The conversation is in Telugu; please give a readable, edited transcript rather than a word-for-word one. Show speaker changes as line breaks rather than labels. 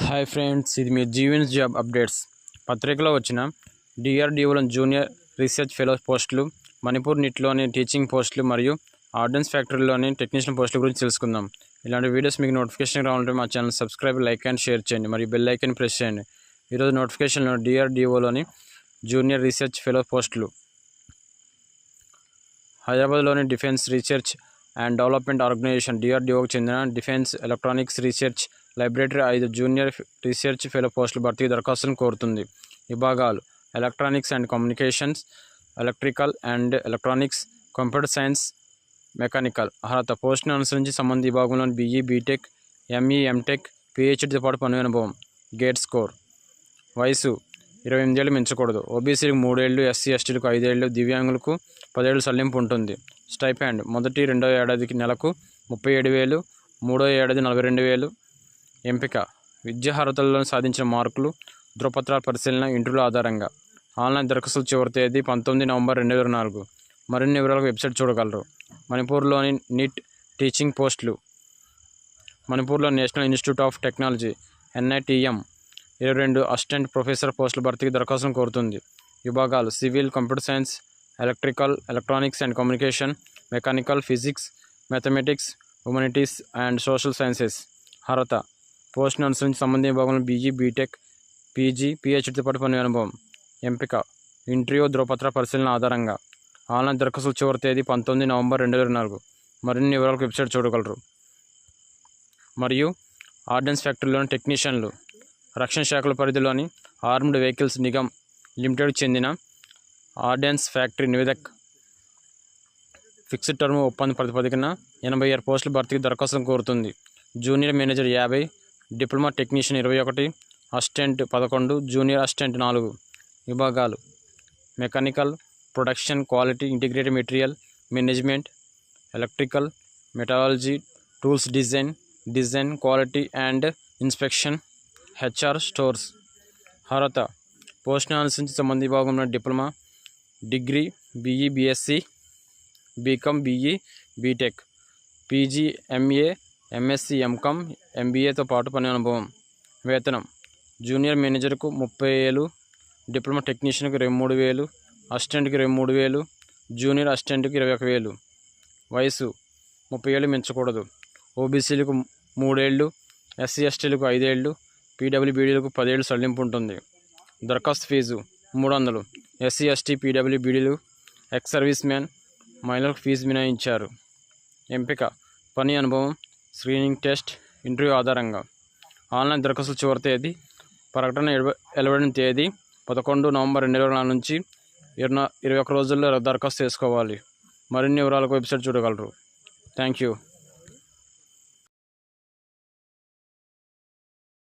హాయ్ ఫ్రెండ్స్, ఇది మీ జీవన్స్ జాబ్ అప్డేట్స్. పత్రికలో వచ్చిన డిఆర్డీఓలోని జూనియర్ రీసెర్చ్ ఫెలో పోస్టులు, మణిపూర్ నిట్లోని టీచింగ్ పోస్టులు మరియు ఆర్డెన్స్ ఫ్యాక్టరీలోని టెక్నీషియన్ పోస్టుల గురించి తెలుసుకుందాం. ఇలాంటి వీడియోస్ మీకు నోటిఫికేషన్ రావాలంటే మా channel subscribe, like and share చేయండి మరియు బెల్ ఐకాన్ ప్రెస్ చేయండి. ఈరోజు నోటిఫికేషన్లో డిఆర్డీఓలోని జూనియర్ రీసెర్చ్ ఫెలో పోస్టులు. హైదరాబాద్లోని defence research and development organisation డిఆర్డీఓకి చెందిన defence electronics research library 5 junior research fellow పోస్టుల భర్తీకి దరఖాస్తులను కోరుతుంది. విభాగాలు: electronics and communications, electrical and electronics, computer science, mechanical. అర్హత: పోస్టును అనుసరించి సంబంధిత విభాగంలోని BE, BTech, ME, MTech, PhDతో పాటు పని అనుభవం. Gate score. వయసు 28 ఏళ్ళు మించకూడదు. ఓబీసీలకు 3 ఏళ్ళు, SC, STలకు 5 ఏళ్ళు, దివ్యాంగులకు 10 ఏళ్ళు సడలింపు ఉంటుంది. స్టైపెండ్: మొదటి, రెండవ ఏడాదికి నెలకు 37,000, మూడో ఏడాది 42,000. ఎంపిక: విద్యార్హతల్లో సాధించిన మార్కులు, ధృవపత్రాల పరిశీలన, ఇంటర్వ్యూల ఆధారంగా. ఆన్లైన్ దరఖాస్తుల చివరి తేదీ 19 నవంబర్ 2024. మరిన్ని వివరాలకు వెబ్సైట్ చూడగలరు. మణిపూర్లోని నిట్ టీచింగ్ పోస్టులు. మణిపూర్లో national institute of technology NITM 22 assistant professor పోస్టుల భర్తీకి దరఖాస్తులను కోరుతుంది. విభాగాలు: civil, computer science, electrical, electronics and communication, mechanical, physics, mathematics, humanities and social sciences. అర్హత: పోస్టును అనుసరించి సంబంధిత విభాగంలో BE, BTech, PG, PhDతో పాటు పని అనుభవం. ఎంపిక: ఇంటర్వ్యూ, ధృవపత్ర పరిశీలన ఆధారంగా. ఆన్లైన్ దరఖాస్తుల చివరి తేదీ 19 నవంబర్ 2024. మరిన్ని వివరాలకు వెబ్సైట్ చూడగలరు. మరియు ఆర్డెన్స్ ఫ్యాక్టరీలోని టెక్నీషియన్లు. రక్షణ శాఖల పరిధిలోని ఆర్మ్డ్ వెహికల్స్ నిగమ్ లిమిటెడ్కి చెందిన ఆర్డెన్స్ ఫ్యాక్టరీ నివేదిక ఫిక్స్డ్ టర్మ్ ఒప్పంద ప్రాతిపదికన 86 పోస్టుల భర్తీకి దరఖాస్తులను కోరుతుంది. Junior manager 50, diploma technician 21, assistant 11, junior assistant 4. విభాగాలు: mechanical, production, quality, integrated material management, electrical, మెటాలజీ, tools design, quality and inspection, HR, stores. అర్హత: పోస్టును అనుసరించి సంబంధిత విభాగంలో diploma, degree, BE, BSc, BCom, BE, BTech, PG, MA, MSc, MCom, MBAతో పాటు పని అనుభవం. వేతనం: జూనియర్ మేనేజర్కు 30,000, డిప్లొమా టెక్నీషియన్కు 23,000, అసిస్టెంట్కి 23,000, జూనియర్ అసిస్టెంట్కి 21,000. వయసు 30 ఏళ్ళు మించకూడదు. ఓబీసీలకు 3 ఏళ్ళు, SC, STలకు 5 ఏళ్ళు, PWBDలకు 10 ఏళ్ళు సడలింపు ఉంటుంది. దరఖాస్తు ఫీజు 300. SC, ST, PWBDలు, ఎక్స్ సర్వీస్ మ్యాన్, మహిళలకు ఫీజు మినహాయించారు. ఎంపిక: పని అనుభవం, స్క్రీనింగ్ టెస్ట్, ఇంటర్వ్యూ ఆధారంగా. ఆన్లైన్ దరఖాస్తుల చివరి తేదీ ప్రకటన వెలువడిన తేదీ 11 నవంబర్ 2024 నుంచి 21 రోజుల్లో దరఖాస్తు చేసుకోవాలి. మరిన్ని వివరాలకు వెబ్సైట్ చూడగలరు. Thank you.